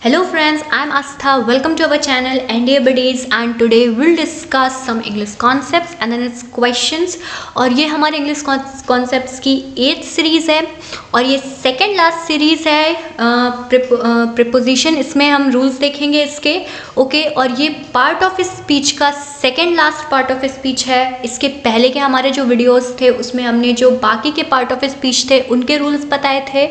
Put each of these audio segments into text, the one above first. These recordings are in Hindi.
Hello friends, I am Astha. Welcome to our channel NDA Buddies and today we'll discuss some English concepts and then its questions. और ये हमारे इंग्लिश कॉन्सेप्ट्स की 8th सीरीज़ है और ये सेकेंड लास्ट सीरीज़ है प्रिपोजिशन. इसमें हम रूल्स देखेंगे इसके ओके. और ये पार्ट ऑफ स्पीच का second last part of speech है. इसके पहले के हमारे जो वीडियोस थे उसमें हमने जो बाकी के पार्ट ऑफ स्पीच थे उनके रूल्स बताए थे.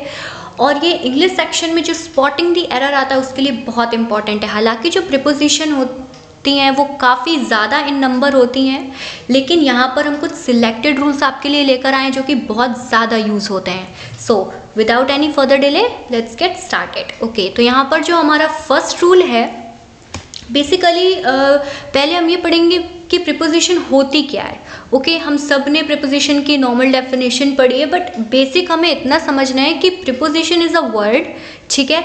और ये इंग्लिश सेक्शन में जो स्पॉटिंग दी एरर आता है उसके लिए बहुत इंपॉर्टेंट है. हालांकि जो प्रिपोजिशन होती हैं वो काफ़ी ज़्यादा इन नंबर होती हैं, लेकिन यहाँ पर हम कुछ सिलेक्टेड रूल्स आपके लिए लेकर आए जो कि बहुत ज़्यादा यूज़ होते हैं. So without any further delay let's get started. Okay, तो यहाँ पर जो हमारा फर्स्ट रूल है बेसिकली पहले हम ये पढ़ेंगे कि प्रिपोजिशन होती क्या है. ओके, हम सब ने प्रिपोजिशन की नॉर्मल डेफिनेशन पढ़ी है, बट बेसिक हमें इतना समझना है कि प्रिपोजिशन इज़ अ वर्ड. ठीक है,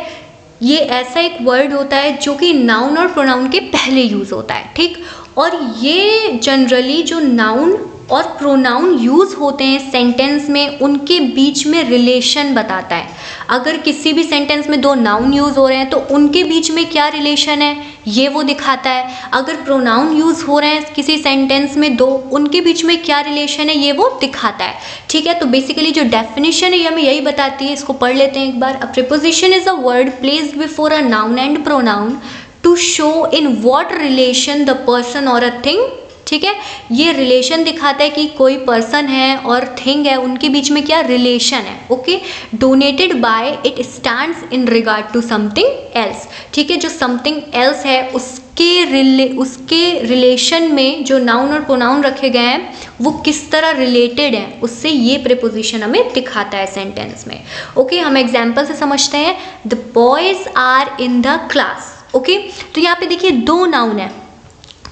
ये ऐसा एक वर्ड होता है जो कि नाउन और प्रोनाउन के पहले यूज़ होता है. ठीक, और ये जनरली जो नाउन और प्रोनाउन यूज़ होते हैं सेंटेंस में उनके बीच में रिलेशन बताता है. अगर किसी भी सेंटेंस में दो नाउन यूज़ हो रहे हैं तो उनके बीच में क्या रिलेशन है ये वो दिखाता है. अगर प्रोनाउन यूज़ हो रहे हैं किसी सेंटेंस में दो, उनके बीच में क्या रिलेशन है ये वो दिखाता है. ठीक है, तो बेसिकली जो डेफिनेशन है ये हमें यही बताती है. इसको पढ़ लेते हैं एक बार. A preposition is a word placed before a noun and pronoun to show in what relation the person और अ थिंग. ठीक है, ये रिलेशन दिखाता है कि कोई पर्सन है और थिंग है, उनके बीच में क्या रिलेशन है. Okay, donated by it stands in regard to something else. ठीक है, जो समथिंग एल्स है उसके रिलेशन में जो नाउन और प्रोनाउन रखे गए हैं वो किस तरह रिलेटेड हैं उससे ये प्रिपोजिशन हमें दिखाता है सेंटेंस में. ओके, हम एग्जाम्पल से समझते हैं. The boys are in the class. Okay, तो यहाँ पे देखिए दो नाउन है.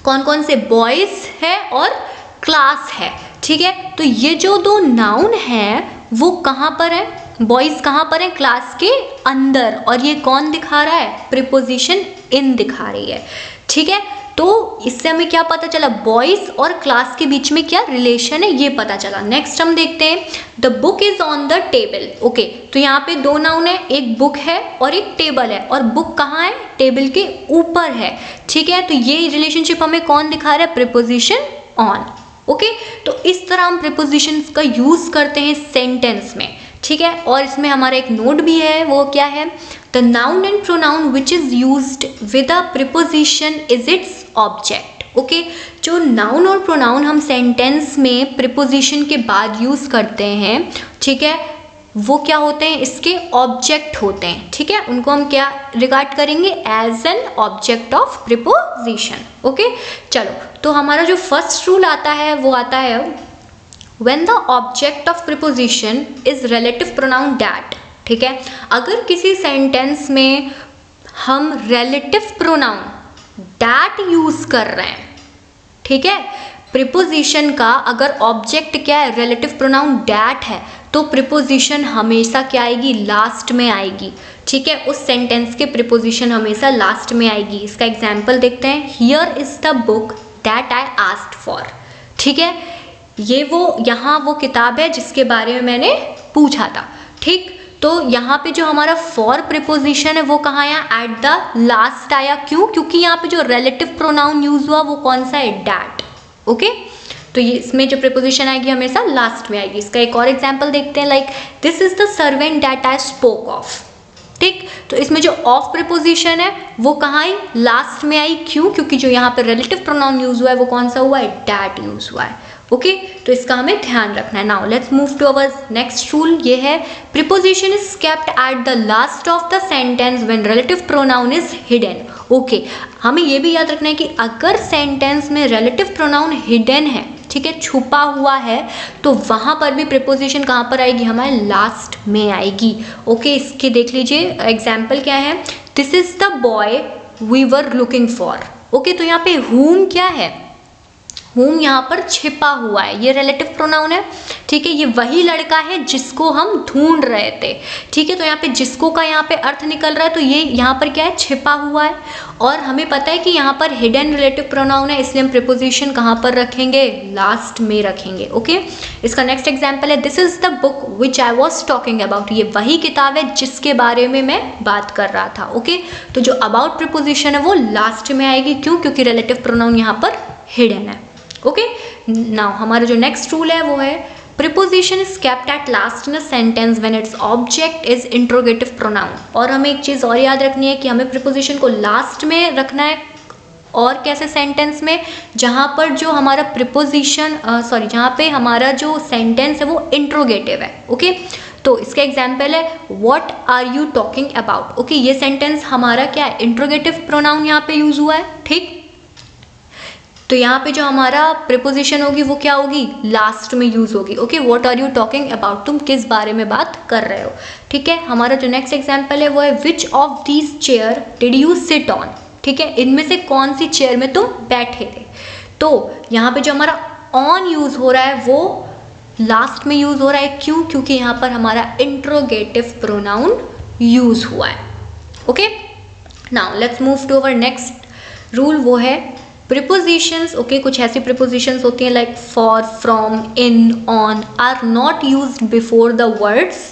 कौन कौन से? बॉयज़ है और क्लास है. ठीक है, तो ये जो दो नाउन हैं वो कहाँ पर है? बॉयज़ कहाँ पर है? क्लास के अंदर. और ये कौन दिखा रहा है? प्रिपोजिशन इन दिखा रही है. ठीक है, तो इससे हमें क्या पता चला? बॉयज़ और क्लास के बीच में क्या रिलेशन है ये पता चला. नेक्स्ट हम देखते हैं. The book is on the table. Okay, तो यहाँ पे दो नाउन है, एक बुक है और एक टेबल है. और बुक कहाँ है? टेबल के ऊपर है. ठीक है, तो ये रिलेशनशिप हमें कौन दिखा रहा है? Preposition on. ओके, तो इस तरह हम प्रिपोजिशंस का यूज़ करते हैं सेंटेंस में. ठीक है, और इसमें हमारा एक नोट भी है. वो क्या है? The noun and pronoun which is used with a preposition is its object. Okay, जो नाउन और प्रोनाउन हम सेंटेंस में प्रिपोजिशन के बाद यूज़ करते हैं, ठीक है, वो क्या होते हैं? इसके ऑब्जेक्ट होते हैं. ठीक है, उनको हम क्या रिगार्ड करेंगे? As an object of preposition. Okay, चलो, तो हमारा जो फर्स्ट रूल आता है वो आता है when the object of preposition is relative pronoun that. ठीक है, अगर किसी सेंटेंस में हम relative pronoun that यूज़ कर रहे हैं, ठीक है, प्रिपोजिशन का अगर ऑब्जेक्ट क्या है? relative pronoun that है, तो प्रिपोजिशन हमेशा क्या आएगी? लास्ट में आएगी. ठीक है, उस सेंटेंस के प्रिपोजिशन हमेशा लास्ट में आएगी. इसका एग्जाम्पल देखते हैं. Here is the book that I asked for. ठीक है, ये वो यहाँ वो किताब है जिसके बारे में मैंने पूछा था. ठीक, तो यहाँ पे जो हमारा फॉर प्रिपोजिशन है वो कहाँ आया? एट द लास्ट आया. क्यों? क्योंकि यहाँ पे जो रिलेटिव प्रोनाउन यूज हुआ वो कौन सा है? डैट. ओके, तो ये इसमें जो प्रिपोजिशन आएगी हमेशा लास्ट में आएगी. इसका एक और एग्जाम्पल देखते हैं. Like this is the servant that I spoke of. ठीक, तो इसमें जो ऑफ प्रिपोजिशन है वो कहाँ आई? लास्ट में आई. क्यों? क्योंकि जो यहाँ पे रिलेटिव प्रोनाउन यूज हुआ है वो कौन सा हुआ है? डैट यूज हुआ है. ओके, तो इसका हमें ध्यान रखना है. Now let's move to our next rule. ये है preposition is kept at the last of the sentence when relative pronoun is hidden. Okay, हमें ये भी याद रखना है कि अगर सेंटेंस में रिलेटिव प्रोनाउन हिडन है, ठीक है, छुपा हुआ है, तो वहाँ पर भी प्रिपोजिशन कहाँ पर आएगी? हमारे लास्ट में आएगी. ओके, इसके देख लीजिए एग्जाम्पल क्या है. This is the boy we were looking for. Okay, तो यहाँ पे whom क्या है? whom यहाँ पर छिपा हुआ है, ये रिलेटिव प्रोनाउन है, ठीक है। ये वही लड़का है जिसको हम ढूंढ रहे थे, ठीक है। तो यहाँ पे जिसको का यहाँ पे अर्थ निकल रहा है, तो ये यहाँ पर क्या है, छिपा हुआ है। और हमें पता है कि यहाँ पर हिडन रिलेटिव प्रोनाउन है, इसलिए हम प्रीपोजिशन कहाँ पर रखेंगे, लास्ट में रखेंगे, ओके। इसका नेक्स्ट एग्जाम्पल है, this is the book which I was talking about, ये वही किताब है जिसके बारे में मैं बात कर रहा था, ओके। तो जो अबाउट प्रीपोजिशन है वो लास्ट में आएगी, क्यों, क्योंकि रिलेटिव प्रोनाउन यहाँ पर हिडन है, ओके। नाउ हमारा जो नेक्स्ट रूल है वो है, preposition is kept at last in a sentence when its object is interrogative pronoun. और हमें एक चीज़ और याद रखनी है कि हमें प्रीपोजिशन को लास्ट में रखना है, और कैसे, सेंटेंस में जहाँ पर जो हमारा प्रीपोजिशन जहाँ पे हमारा जो सेंटेंस है वो इंट्रोगेटिव है, ओके। तो इसका एग्जाम्पल है, what are you talking about, okay. ये सेंटेंस हमारा क्या है, इंट्रोगेटिव प्रोनाउन यहाँ पे यूज हुआ है, ठीक। तो यहाँ पे जो हमारा प्रीपोजिशन होगी वो क्या होगी, लास्ट में यूज होगी, okay. What are you talking about, तुम किस बारे में बात कर रहे हो, ठीक है। हमारा जो नेक्स्ट एग्जाम्पल है वो है, which of these chair did you sit on, ठीक है। इनमें से कौन सी चेयर में तुम बैठे थे। तो यहाँ पे जो हमारा ऑन यूज हो रहा है वो लास्ट में यूज हो रहा है, क्यों, क्योंकि यहाँ पर हमारा इंट्रोगेटिव प्रोनाउन यूज हुआ है, okay. Now let's move to our next rule, वो है प्रीपोजिशंस, ओके। कुछ ऐसी प्रीपोजिशंस होती हैं like for, from, in, on are not used before the words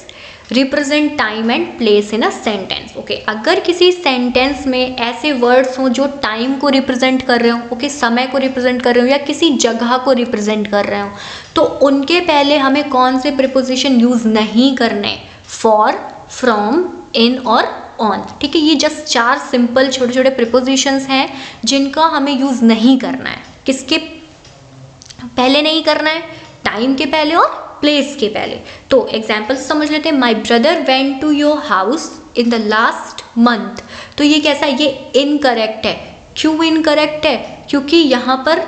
represent time and place in a sentence, okay. अगर किसी सेंटेंस में ऐसे वर्ड्स हों जो टाइम को रिप्रेजेंट कर रहे हो, ओके, समय को रिप्रेजेंट कर रहे हो या किसी जगह को रिप्रेजेंट कर रहे हो, तो उनके पहले हमें कौन से प्रीपोजिशन यूज नहीं करने, फॉर, फ्रॉम, इन और ऑन, ठीक है। ये जस्ट 4 सिंपल छोटे छोटे प्रीपोजिशंस हैं जिनका हमें यूज नहीं करना है। किसके पहले नहीं करना है, टाइम के पहले और प्लेस के पहले। तो एग्जाम्पल समझ लेते हैं, my brother went to your house in the last month. तो ये कैसा है, ये इनकरेक्ट है। क्यों इनकरेक्ट है, क्योंकि यहाँ पर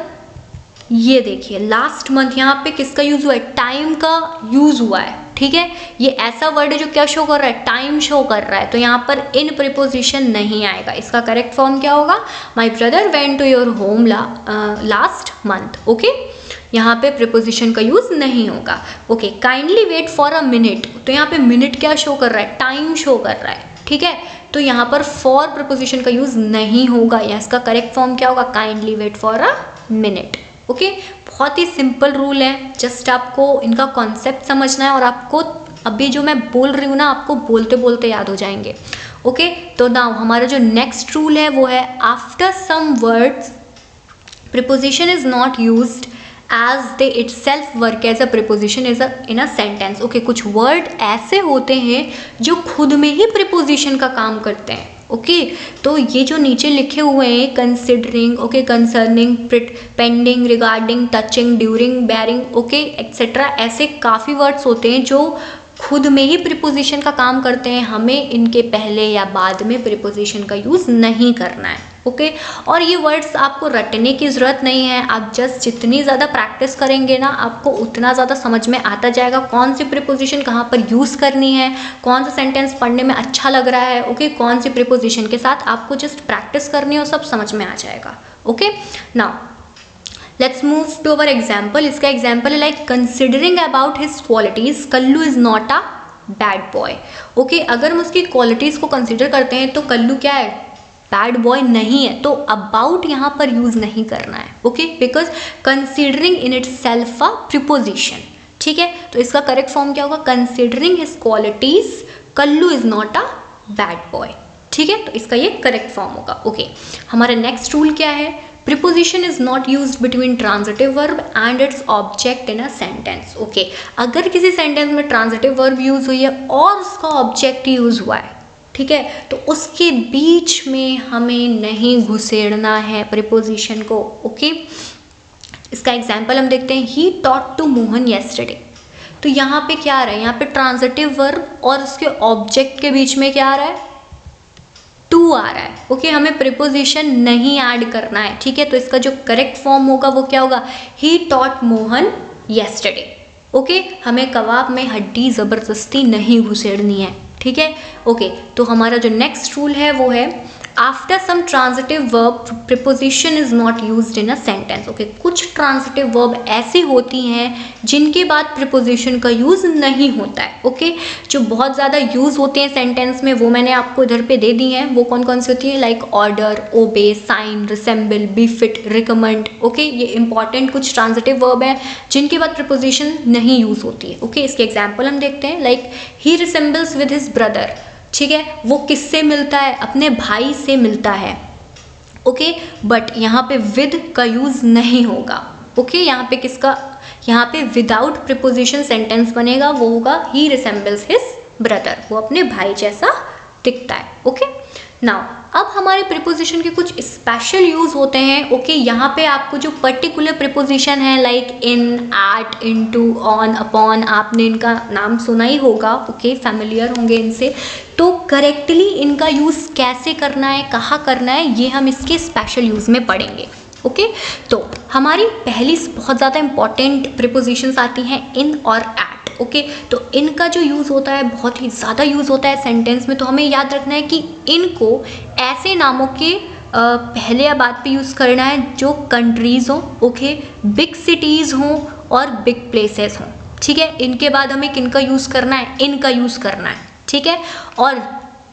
ये देखिए लास्ट मंथ, यहाँ पे किसका यूज हुआ है, टाइम का यूज हुआ है, ठीक है। ये ऐसा वर्ड है जो क्या शो कर रहा है, टाइम शो कर रहा है, तो यहाँ पर इन प्रीपोजिशन नहीं आएगा। इसका करेक्ट फॉर्म क्या होगा, my brother went to your home last month, okay. यहाँ पे प्रीपोजिशन का यूज नहीं होगा, okay. Kindly wait for a minute, तो यहाँ पे मिनट क्या शो कर रहा है, टाइम शो कर रहा है, ठीक है। तो यहाँ पर फॉर प्रीपोजिशन का यूज नहीं होगा, या इसका करेक्ट फॉर्म क्या होगा, kindly wait for a minute, okay. बहुत ही सिंपल रूल है, जस्ट आपको इनका कॉन्सेप्ट समझना है, और आपको अभी जो मैं बोल रही हूँ ना, आपको बोलते बोलते याद हो जाएंगे, ओके। तो नाउ हमारा जो नेक्स्ट रूल है वो है, after some words preposition is not used as they itself work as a preposition is in a sentence, okay. कुछ वर्ड ऐसे होते हैं जो खुद में ही प्रीपोजिशन का काम करते हैं, ओके। तो ये जो नीचे लिखे हुए हैं, considering, okay, concerning, pending, regarding, touching, during, bearing, okay, etcetera, ऐसे काफ़ी वर्ड्स होते हैं जो खुद में ही प्रीपोजिशन का काम करते हैं। हमें इनके पहले या बाद में प्रीपोजिशन का यूज़ नहीं करना है, ओके। और ये वर्ड्स आपको रटने की ज़रूरत नहीं है, आप जस्ट जितनी ज़्यादा प्रैक्टिस करेंगे ना, आपको उतना ज़्यादा समझ में आता जाएगा कौन सी प्रीपोजिशन कहाँ पर यूज़ करनी है, कौन सा सेंटेंस पढ़ने में अच्छा लग रहा है, ओके, कौन सी प्रीपोजिशन के साथ आपको जस्ट प्रैक्टिस करनी है, सब समझ में आ जाएगा, okay. Now let's move to our example. इसका एग्जाम्पल है like, considering about his qualities Kallu is not a bad boy, okay. अगर हम उसकी क्वालिटीज़ को कंसिडर करते हैं तो कल्लू क्या है, बैड बॉय नहीं है। तो अबाउट यहाँ पर यूज नहीं करना है, okay, because considering in itself a preposition, ठीक है। तो इसका करेक्ट फॉर्म क्या होगा, considering his qualities Kallu is not a bad boy, ठीक है। तो इसका ये करेक्ट फॉर्म होगा, ओके। हमारा नेक्स्ट रूल क्या है, preposition is not use between transitive verb and its object in a sentence, okay. अगर किसी सेंटेंस में ट्रांजिटिव वर्ब यूज हुई है और उसका ऑब्जेक्ट यूज हुआ है, ठीक है, तो उसके बीच में हमें नहीं घुसेड़ना है प्रीपोजिशन को, ओके। इसका एग्जाम्पल हम देखते हैं, he taught to Mohan yesterday. तो यहाँ पे क्या आ रहा है, यहाँ पे ट्रांजिटिव वर्ब और उसके ऑब्जेक्ट के बीच में क्या आ रहा है, टू आ रहा है, ओके। हमें प्रीपोजिशन नहीं ऐड करना है, ठीक है। तो इसका जो करेक्ट फॉर्म होगा वो क्या होगा, he taught Mohan yesterday, okay. हमें कबाब में हड्डी ज़बरदस्ती नहीं घुसेड़नी है, ठीक है, ओके। तो हमारा जो नेक्स्ट रूल है वो है, after some transitive verb preposition is not used in a sentence. Okay, कुछ ट्रांजिटिव वर्ब ऐसी होती हैं जिनके बाद प्रिपोजिशन का यूज नहीं होता है। ओके, जो बहुत ज़्यादा यूज होते हैं सेंटेंस में वो मैंने आपको इधर पे दे दी हैं। वो कौन कौन सी होती है? Like order, obey, sign, resemble, befit, recommend. Okay, ये इंपॉर्टेंट कुछ ट्रांजिटिव वर्ब है जिनके बाद प्रिपोजिशन नहीं यूज होती है। ओके, इसके एग्जाम्पल हम देखते हैं। Like he resembles with his brother. ठीक है, वो किससे मिलता है? अपने भाई से मिलता है। ओके, बट यहाँ पे विद का यूज नहीं होगा। ओके, यहाँ पे किसका? यहाँ पे विदाउट प्रिपोजिशन सेंटेंस बनेगा, वो होगा ही रिसेंबल्स हिज ब्रदर, वो अपने भाई जैसा दिखता है। ओके, नाउ अब हमारे प्रिपोजिशन के कुछ स्पेशल यूज होते हैं। ओके, यहाँ पे आपको जो पर्टिकुलर प्रिपोजिशन है like in, at, into, on, upon, आपने इनका नाम सुना ही होगा। ओके, फैमिलियर होंगे इनसे। तो करेक्टली इनका यूज कैसे करना है, कहाँ करना है, ये हम इसके स्पेशल यूज में पढ़ेंगे। ओके, तो हमारी पहली बहुत ज़्यादा इंपॉर्टेंट प्रिपोजिशंस आती हैं इन और एट। ओके, तो इनका जो यूज़ होता है बहुत ही ज़्यादा यूज़ होता है सेंटेंस में। तो हमें याद रखना है कि इनको ऐसे नामों के पहले या बाद पे यूज़ करना है जो कंट्रीज़ हों, ओके, बिग सिटीज़ हों और बिग प्लेसेस हों। ठीक है, इनके बाद हमें किनका यूज़ करना है? इनका यूज़ करना है। ठीक है, और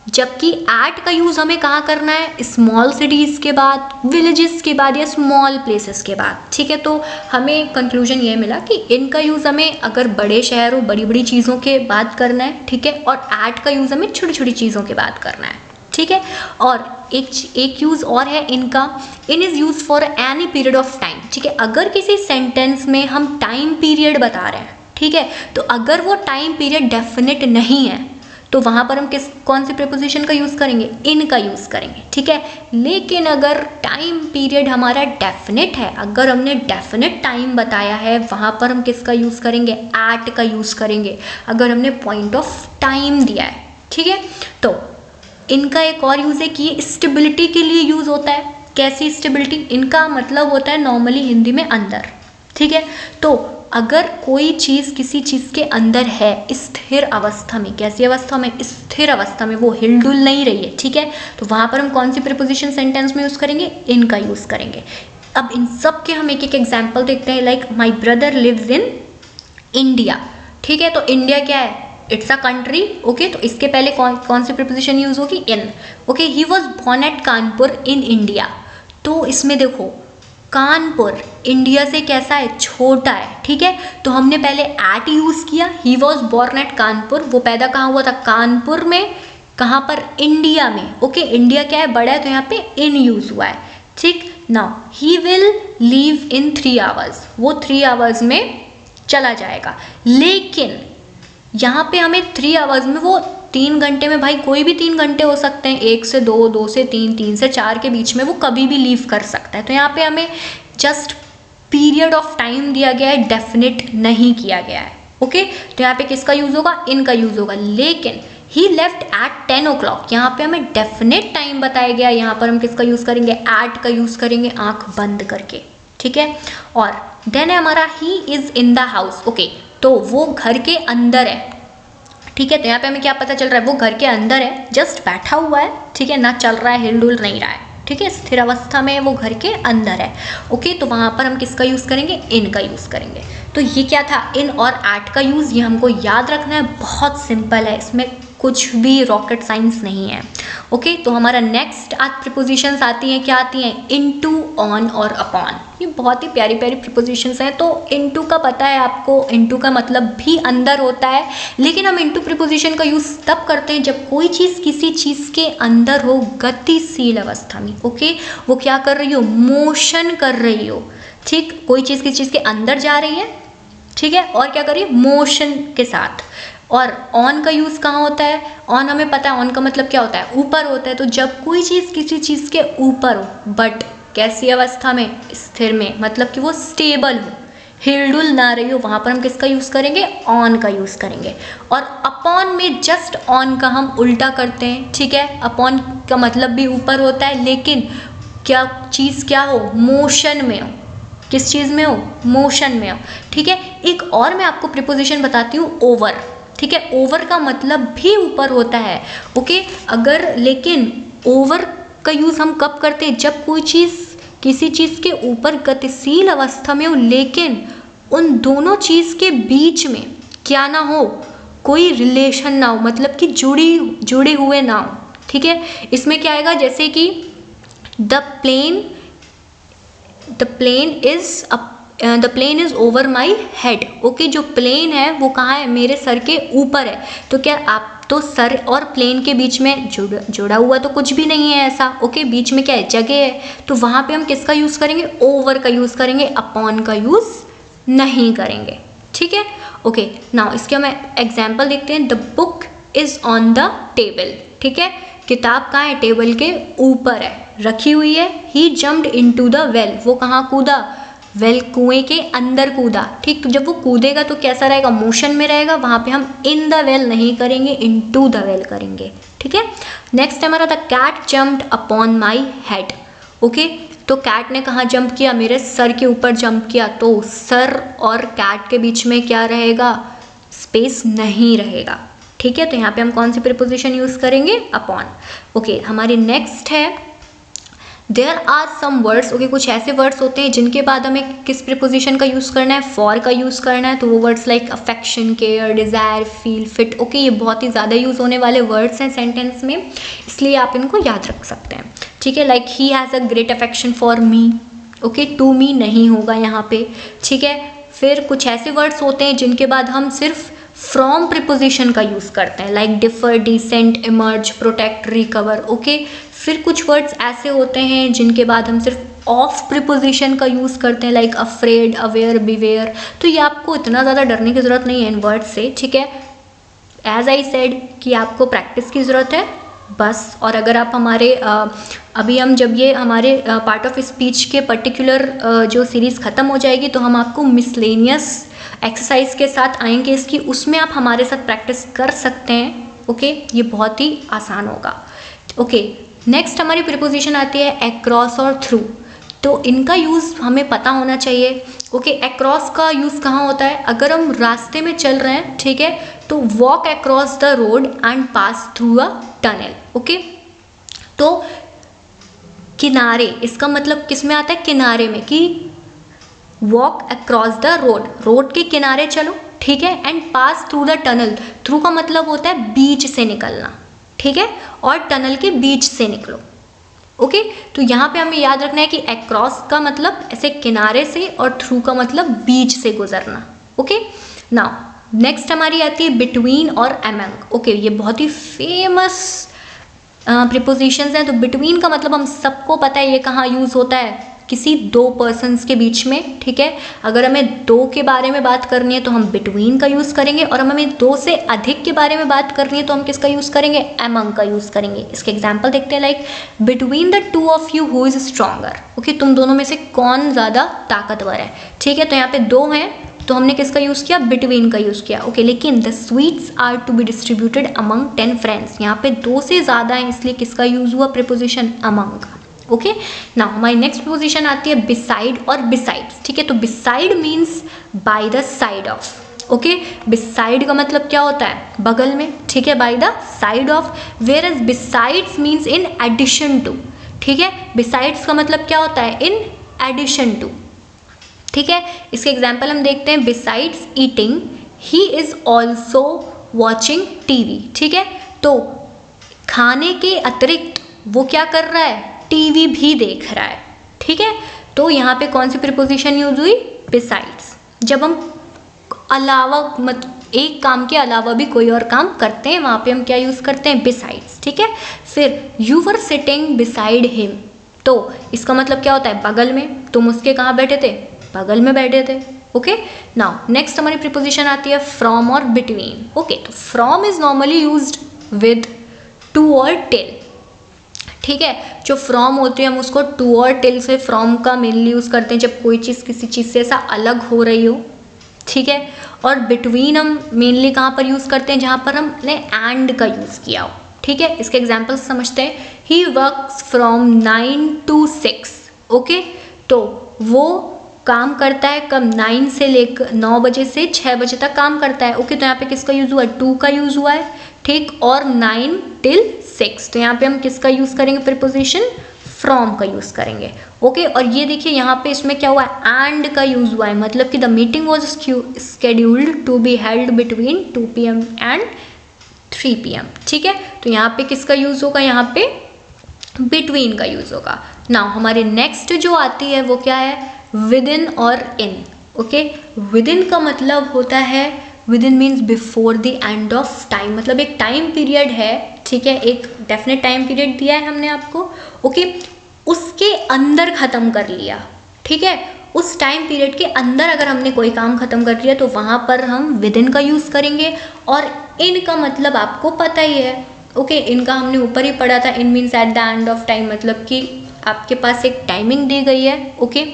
जबकि एट का यूज़ हमें कहाँ करना है? स्मॉल सिटीज़ के बाद, विलेजेस के बाद या स्मॉल प्लेसेस के बाद। ठीक है, तो हमें कंक्लूजन ये मिला कि इनका यूज़ हमें अगर बड़े शहरों, बड़ी बड़ी चीज़ों के बाद करना है। ठीक है, और एट का यूज़ हमें छोटी छोटी चीज़ों के बाद करना है। ठीक है, और एक यूज़ और है इनका, in is use for any period of time. ठीक है, अगर किसी सेंटेंस में हम टाइम पीरियड बता रहे हैं, ठीक है, तो अगर वो टाइम पीरियड डेफिनेट नहीं है तो वहाँ पर हम कौन सी प्रीपोजिशन का यूज़ करेंगे? इन का यूज़ करेंगे। ठीक है, लेकिन अगर टाइम पीरियड हमारा डेफिनेट है, अगर हमने डेफिनेट टाइम बताया है, वहाँ पर हम किसका यूज़ करेंगे? एट का यूज़ करेंगे, अगर हमने पॉइंट ऑफ टाइम दिया है। ठीक है, तो इनका एक और यूज़ है कि ये स्टेबिलिटी के लिए यूज़ होता है। कैसी स्टेबिलिटी? इनका मतलब होता है नॉर्मली हिंदी में अंदर। ठीक है, तो अगर कोई चीज़ किसी चीज़ के अंदर है स्थिर अवस्था में, कैसी अवस्था में? स्थिर अवस्था में, वो हिलडुल नहीं रही है। ठीक है, तो वहाँ पर हम कौन सी प्रीपोजिशन सेंटेंस में यूज़ करेंगे? इनका यूज़ करेंगे। अब इन सब के हम एक एक एग्जाम्पल देखते हैं। Like my brother lives in India. ठीक है, तो इंडिया क्या है? It's a country. ओके, तो इसके पहले कौन सी प्रीपोजिशन यूज़ होगी? In. Okay, he was born at Kanpur in India. तो इसमें देखो कानपुर इंडिया से कैसा है? छोटा है। ठीक है, तो हमने पहले एट यूज़ किया। ही वॉज बॉर्न एट कानपुर, वो पैदा कहाँ हुआ था? कानपुर में। कहाँ पर? इंडिया में। ओके, इंडिया क्या है? बड़ा है, तो यहाँ पे इन यूज़ हुआ है। ठीक, now he will leave in 3 hours, वो 3 आवर्स में चला जाएगा। लेकिन यहाँ पे हमें 3 आवर्स में, वो 3 घंटे में, भाई कोई भी 3 घंटे हो सकते हैं, 1 से 2, 2 से 3, 3 से 4 के बीच में वो कभी भी लीव कर सकता है। तो यहाँ पे हमें जस्ट पीरियड ऑफ टाइम दिया गया है, डेफिनेट नहीं किया गया है। ओके, तो यहाँ पे किसका यूज़ होगा? इनका यूज़ होगा। लेकिन ही लेफ्ट एट 10 o'clock, यहाँ पे हमें डेफिनेट टाइम बताया गया, यहाँ पर हम किसका यूज़ करेंगे? एट का यूज़ करेंगे, आँख बंद करके। ठीक है, और देन है हमारा he is in the house. Okay, तो वो घर के अंदर है। ठीक है, तो यहाँ पे हमें क्या पता चल रहा है? वो घर के अंदर है, जस्ट बैठा हुआ है। ठीक है, ना चल रहा है, हिलडुल नहीं रहा है। ठीक है, स्थिर अवस्था में वो घर के अंदर है। ओके, तो वहाँ पर हम किसका यूज़ करेंगे? इन का यूज़ करेंगे। तो ये क्या था? इन और एट का यूज़, ये हमको याद रखना है, बहुत सिंपल है, इसमें कुछ भी रॉकेट साइंस नहीं है। ओके, तो हमारा नेक्स्ट आज प्रीपोजिशंस आती हैं, क्या आती हैं? इनटू, ऑन और अपॉन। ये बहुत ही प्यारी प्यारी प्रीपोजिशंस हैं। तो इनटू का पता है आपको, इनटू का मतलब भी अंदर होता है, लेकिन हम इनटू प्रीपोजिशन का यूज़ तब करते हैं जब कोई चीज़ किसी चीज़ के अंदर हो, गतिशील अवस्था में। ओके, वो क्या कर रही हो? मोशन कर रही हो। ठीक, कोई चीज़ किसी चीज़ के अंदर जा रही है। ठीक है, और क्या कर रही है? मोशन के साथ। और ऑन का यूज़ कहाँ होता है? ऑन हमें पता है, ऑन का मतलब क्या होता है? ऊपर होता है। तो जब कोई चीज़ किसी चीज़ के ऊपर हो, बट कैसी अवस्था में? स्थिर में, मतलब कि वो स्टेबल हो, हिलडुल ना रही हो, वहाँ पर हम किसका यूज़ करेंगे? ऑन का यूज़ करेंगे। और अपॉन में जस्ट ऑन का हम उल्टा करते हैं। ठीक है, अपॉन का मतलब भी ऊपर होता है, लेकिन क्या चीज़ क्या हो? मोशन में हो। किस चीज़ में हो? मोशन में हो। ठीक है, एक और मैं आपको प्रीपोजिशन बताती हूँ, ओवर। ठीक है, ओवर का मतलब भी ऊपर होता है। ओके, अगर लेकिन ओवर का यूज़ हम कब करते हैं, जब कोई चीज़ किसी चीज़ के ऊपर गतिशील अवस्था में हो लेकिन उन दोनों चीज़ के बीच में क्या ना हो, कोई रिलेशन ना हो, मतलब कि जुड़े हुए ना हो। ठीक है, इसमें क्या आएगा, जैसे कि the plane is over my head. Okay, जो प्लेन है वो कहाँ है, मेरे सर के ऊपर है। तो क्या आप तो सर और प्लेन के बीच में जुड़ा हुआ तो कुछ भी नहीं है ऐसा। ओके, बीच में क्या है, जगह है। तो वहाँ पे हम किसका यूज़ करेंगे, ओवर का यूज़ करेंगे, अपॉन का यूज़ नहीं करेंगे। ठीक है, ओके। नाउ इसके हम एग्जाम्पल देखते हैं। The book is on the table. ठीक है, किताब कहाँ है, टेबल के ऊपर है, रखी हुई है। ही जम्प्ड इनटू द वेल, वो कहाँ कूदा, वेल, कुएं के अंदर कूदा। ठीक, तो जब वो कूदेगा तो कैसा रहेगा, मोशन में रहेगा। वहाँ पे हम इन द वेल नहीं करेंगे, इनटू द वेल करेंगे। ठीक है, नेक्स्ट हमारा the cat jumped upon my head. Okay, तो कैट ने कहाँ जंप किया, मेरे सर के ऊपर जंप किया। तो सर और कैट के बीच में क्या रहेगा, स्पेस नहीं रहेगा। ठीक है, तो यहाँ पे हम कौन सी प्रीपोजिशन यूज़ करेंगे, अपॉन। ओके, हमारी नेक्स्ट है there are some words. Okay, कुछ ऐसे वर्ड्स होते हैं जिनके बाद हमें किस प्रीपोजिशन का यूज़ करना है, फॉर का यूज़ करना है। तो वो words like affection, care, desire, feel, fit. Okay, ये बहुत ही ज़्यादा यूज़ होने वाले वर्ड्स हैं सेंटेंस में, इसलिए आप इनको याद रख सकते हैं। ठीक है, like he has a great affection for me. Okay, to me नहीं होगा यहाँ पे। ठीक है, फिर कुछ ऐसे वर्ड्स होते हैं जिनके बाद हम सिर्फ फ्रॉम प्रीपोजिशन का यूज़ करते हैं, like differ, descent, emerge, protect, recover. Okay, फिर कुछ वर्ड्स ऐसे होते हैं जिनके बाद हम सिर्फ ऑफ प्रीपोजिशन का यूज़ करते हैं, लाइक अफ्रेड, अवेयर, बिवेयर। तो ये आपको इतना ज़्यादा डरने की ज़रूरत नहीं है इन वर्ड्स से। ठीक है, एज आई सेड कि आपको प्रैक्टिस की ज़रूरत है बस। और अगर आप हमारे अभी हम जब ये हमारे पार्ट ऑफ स्पीच के पर्टिकुलर जो सीरीज़ ख़त्म हो जाएगी तो हम आपको मिसलेनियस एक्सरसाइज के साथ आएंगे इसकी, उसमें आप हमारे साथ प्रैक्टिस कर सकते हैं। ओके, ये बहुत ही आसान होगा। ओके, नेक्स्ट हमारी प्रीपोजिशन आती है अक्रॉस और थ्रू। तो इनका यूज़ हमें पता होना चाहिए। ओके, अक्रॉस का यूज़ कहाँ होता है, अगर हम रास्ते में चल रहे हैं, ठीक है, तो walk across the road and pass through a tunnel. Okay, तो किनारे, इसका मतलब किस में आता है, किनारे में, कि walk across the road, road के किनारे चलो। ठीक है, and pass through the tunnel, through का मतलब होता है बीच से निकलना। ठीक है, और टनल के बीच से निकलो। ओके, तो यहाँ पे हमें याद रखना है कि अक्रॉस का मतलब ऐसे किनारे से और थ्रू का मतलब बीच से गुजरना। ओके, नाउ नेक्स्ट हमारी आती है बिटवीन और अमंग। ओके, ये बहुत ही फेमस प्रीपोजिशंस हैं। तो बिटवीन का मतलब हम सबको पता है, ये कहाँ यूज़ होता है, किसी दो पर्सन्स के बीच में। ठीक है, अगर हमें दो के बारे में बात करनी है तो हम बिटवीन का यूज़ करेंगे, और हमें दो से अधिक के बारे में बात करनी है तो हम किसका यूज़ करेंगे, अमंग का यूज़ करेंगे। इसके एग्जांपल देखते हैं, like between the two of you who is stronger. Okay, तुम दोनों में से कौन ज़्यादा ताकतवर है। ठीक है, तो यहाँ पे दो हैं तो हमने किसका यूज़ किया, बिटवीन का यूज़ किया। ओके, लेकिन the sweets are to be distributed among 10 friends, यहाँ पे दो से ज़्यादा है इसलिए किसका यूज़ हुआ, प्रीपोजिशन अमंग का। ओके, नाउ हमारी नेक्स्ट पोजीशन आती है बिसाइड और बिसाइड्स। ठीक है, तो beside means by the side of. Okay, beside का मतलब क्या होता है, बगल में। ठीक है, by the side of, whereas besides means in addition to. ठीक है, बिसाइड्स का मतलब क्या होता है, इन एडिशन टू। ठीक है, इसके एग्जाम्पल हम देखते हैं, besides eating he is also watching TV. ठीक है, तो खाने के अतिरिक्त वो क्या कर रहा है, टीवी भी देख रहा है। ठीक है, तो यहाँ पे कौन सी प्रीपोजिशन यूज हुई, बिसाइड्स। जब हम अलावा एक काम के अलावा भी कोई और काम करते हैं वहाँ पे हम क्या यूज़ करते हैं, बिसाइड्स। ठीक है, फिर you were sitting beside him, तो इसका मतलब क्या होता है, बगल में। तुम उसके कहाँ बैठे थे, बगल में बैठे थे। ओके, नाउ नेक्स्ट हमारी प्रीपोजिशन आती है फ्रॉम और बिटवीन। ओके, तो from is normally used with two और टिल। ठीक है, जो फ्रॉम होती है हम उसको टू और टिल से फ्रॉम का मेनली यूज़ करते हैं जब कोई चीज़ किसी चीज़ से ऐसा अलग हो रही हो। ठीक है, और बिटवीन हम मेनली कहाँ पर यूज़ करते हैं, जहाँ पर हमने एंड का यूज़ किया हो। ठीक है, इसके एग्जाम्पल समझते हैं। He works from 9 to 6। Okay, तो वो काम करता है कब, 9 से लेकर 9 बजे से 6 बजे तक काम करता है। ओके, तो यहाँ पे किसका यूज़ हुआ, टू का यूज़ हुआ है। ठीक, और 9 till 6। तो यहाँ पे हम किसका यूज़ करेंगे प्रीपोजिशन, फ्रॉम का यूज़ करेंगे। ओके, और ये देखिए यहाँ पे इसमें क्या हुआ है, एंड का यूज़ हुआ है, मतलब कि the meeting was scheduled to be held between 2 PM and 3 PM। ठीक है, तो यहाँ पे किसका यूज़ होगा, यहाँ पे बिटवीन का यूज़ होगा। नाउ हमारे नेक्स्ट जो आती है वो क्या है, विद इन और इन। ओके, विद इन का मतलब होता है, with in means before the end of time, मतलब एक टाइम पीरियड है, ठीक है, एक डेफिनेट टाइम पीरियड दिया है हमने आपको। ओके, उसके अंदर ख़त्म कर लिया, ठीक है, उस टाइम पीरियड के अंदर अगर हमने कोई काम ख़त्म कर लिया तो वहाँ पर हम विद इन का यूज़ करेंगे। और इन का मतलब आपको पता ही है, ओके, इनका हमने ऊपर ही पढ़ा था, in means at the end of time, मतलब कि आपके पास एक टाइमिंग दी गई है। ओके,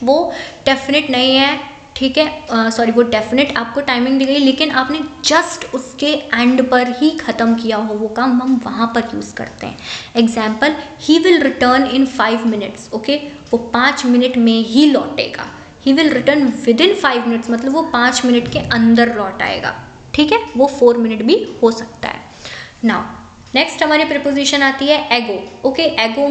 वो डेफिनेट नहीं है, ठीक है, सॉरी, वो डेफिनेट आपको टाइमिंग दी गई, लेकिन आपने जस्ट उसके एंड पर ही ख़त्म किया हो वो काम, हम वहाँ पर यूज़ करते हैं। Example, he will return in 5 minutes। Okay, वो 5 मिनट में ही लौटेगा। He will return within 5 minutes, मतलब वो 5 मिनट के अंदर लौट आएगा, ठीक है, वो 4 मिनट भी हो सकता है। नाउ नेक्स्ट हमारी प्रीपोजिशन आती है एगो। ओके, एगो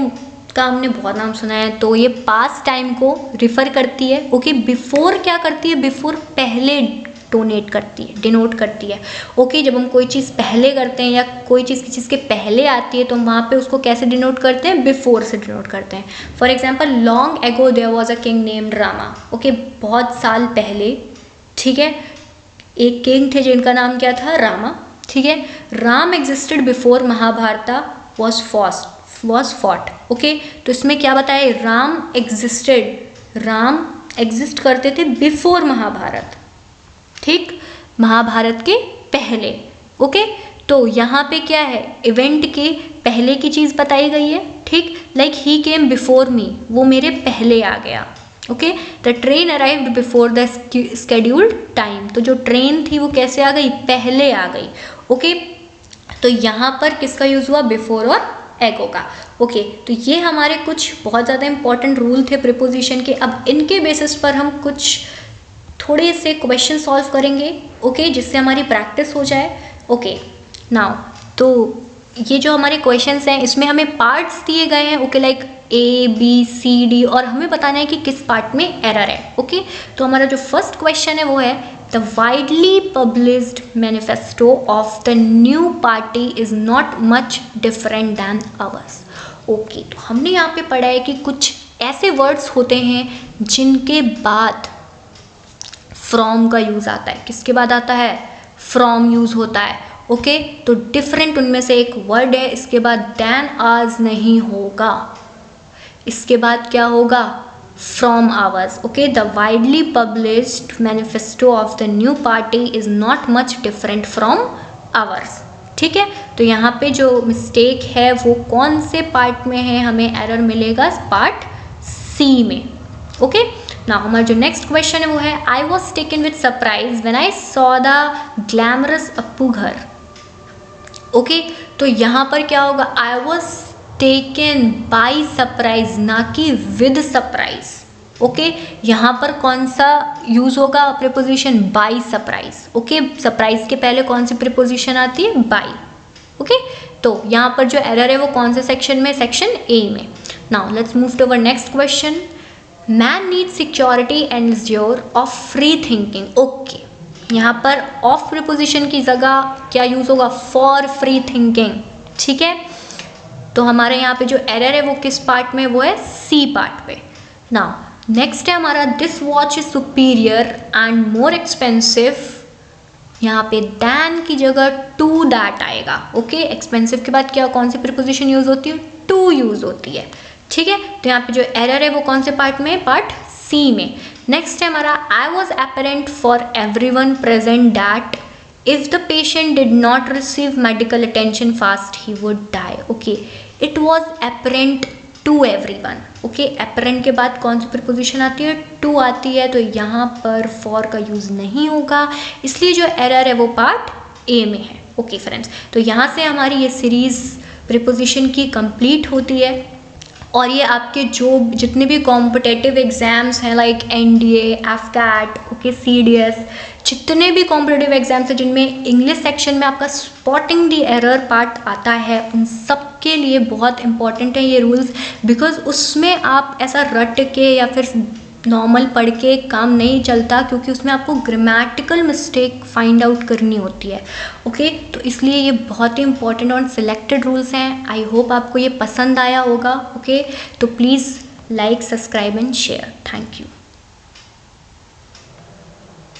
का हमने बहुत नाम सुना है, तो ये पास्ट टाइम को रिफ़र करती है। ओके, बिफोर क्या करती है, बिफोर पहले डोनेट करती है, डिनोट करती है। ओके, जब हम कोई चीज़ पहले करते हैं या कोई चीज़ की चीज़ के पहले आती है तो हम वहाँ पे उसको कैसे डिनोट करते हैं, बिफोर से डिनोट करते हैं। For example, long ago there was a king named Rama. Okay, बहुत साल पहले, ठीक है, एक किंग थे जिनका नाम क्या था, रामा। ठीक है, Ram existed before Mahabharata was fought. Okay, तो इसमें क्या बताया, राम एग्जिस्टेड, राम एग्जिस्ट करते थे बिफोर महाभारत, ठीक, महाभारत के पहले। ओके, तो यहाँ पे क्या है, इवेंट के पहले की चीज़ बताई गई है, ठीक, like he came before me, वो मेरे पहले आ गया। Okay, the train arrived before the scheduled time, तो जो ट्रेन थी वो कैसे आ गई, पहले आ गई। ओके, तो यहाँ पर किसका यूज़ हुआ, बिफोर और एगो का। ओके, तो ये हमारे कुछ बहुत ज़्यादा इंपॉर्टेंट रूल थे प्रीपोजिशन के। अब इनके बेसिस पर हम कुछ थोड़े से क्वेश्चन सॉल्व करेंगे, ओके, जिससे हमारी प्रैक्टिस हो जाए। ओके, नाउ तो ये जो हमारे क्वेश्चंस हैं इसमें हमें पार्ट्स दिए गए हैं, ओके, लाइक ABCD, और हमें बताना है कि किस पार्ट में एरर है। ओके, तो हमारा जो फर्स्ट क्वेश्चन है वो है, the widely published manifesto of the new party is not much different than ours. Okay, तो हमने यहाँ पे पढ़ा है कि कुछ ऐसे वर्ड्स होते हैं जिनके बाद फ्रॉम का यूज़ आता है। किसके बाद आता है, फ्रॉम यूज़ होता है। ओके, तो डिफरेंट उनमें से एक वर्ड है, इसके बाद दैन आवर्स नहीं होगा, इसके बाद क्या होगा, from hours. Okay, the widely published manifesto of the new party is not much different from hours. ठीक है, तो यहाँ पे जो मिस्टेक है वो कौन से पार्ट में है, हमें एरर मिलेगा पार्ट सी में। ओके, नाउ हमारा जो नेक्स्ट क्वेश्चन है वो है, I was taken with surprise when I saw the glamorous Appu घर। ओके, तो यहाँ पर क्या होगा, I was taken by surprise, ना कि विद सरप्राइज। ओके, यहाँ पर कौन सा यूज होगा, preposition by surprise. Okay, surprise के पहले कौन सी प्रीपोजिशन आती है, बाय। ओके, तो यहाँ पर जो एरर है वो कौन से सेक्शन में, सेक्शन ए में। Now let's move to our next question, man need security and sure of free thinking. Okay, यहाँ पर ऑफ प्रीपोजिशन की जगह क्या यूज होगा, फॉर फ्री थिंकिंग। ठीक है, तो हमारे यहाँ पे जो एरर है वो किस पार्ट में, वो है सी पार्ट पे। नाउ नेक्स्ट है हमारा, this watch is superior and more expensive. यहाँ पे दैन की जगह टू दैट आएगा। ओके, एक्सपेंसिव के बाद क्या, कौन सी प्रीपोजिशन यूज होती है, टू यूज होती है। ठीक है, तो यहाँ पे जो एरर है वो कौन से पार्ट में, पार्ट सी में। नेक्स्ट है हमारा, I was apparent for everyone present that if the patient did not receive medical attention fast he would die. Okay, it was apparent to everyone. Okay, apparent के बाद कौन सी प्रीपोजिशन आती है, टू आती है, तो यहाँ पर फॉर का यूज नहीं होगा, इसलिए जो एरर है वो पार्ट ए में है। ओके फ्रेंड्स, तो यहाँ से हमारी ये सीरीज प्रीपोजिशन की कंप्लीट होती है। और ये आपके जो जितने भी कॉम्पिटेटिव एग्ज़ाम्स हैं like NDA, AFCAT, okay, CDS, जितने भी कॉम्पिटेटिव एग्ज़ाम्स हैं जिनमें इंग्लिश सेक्शन में आपका स्पॉटिंग द एरर पार्ट आता है, उन सब के लिए बहुत इंपॉर्टेंट है ये रूल्स, बिकॉज उसमें आप ऐसा रट के या फिर नॉर्मल पढ़ के काम नहीं चलता, क्योंकि उसमें आपको ग्रामेटिकल मिस्टेक फाइंड आउट करनी होती है। ओके, तो इसलिए ये बहुत ही इंपॉर्टेंट और सिलेक्टेड रूल्स हैं। आई होप आपको ये पसंद आया होगा। ओके, तो please like, subscribe and share. Thank you.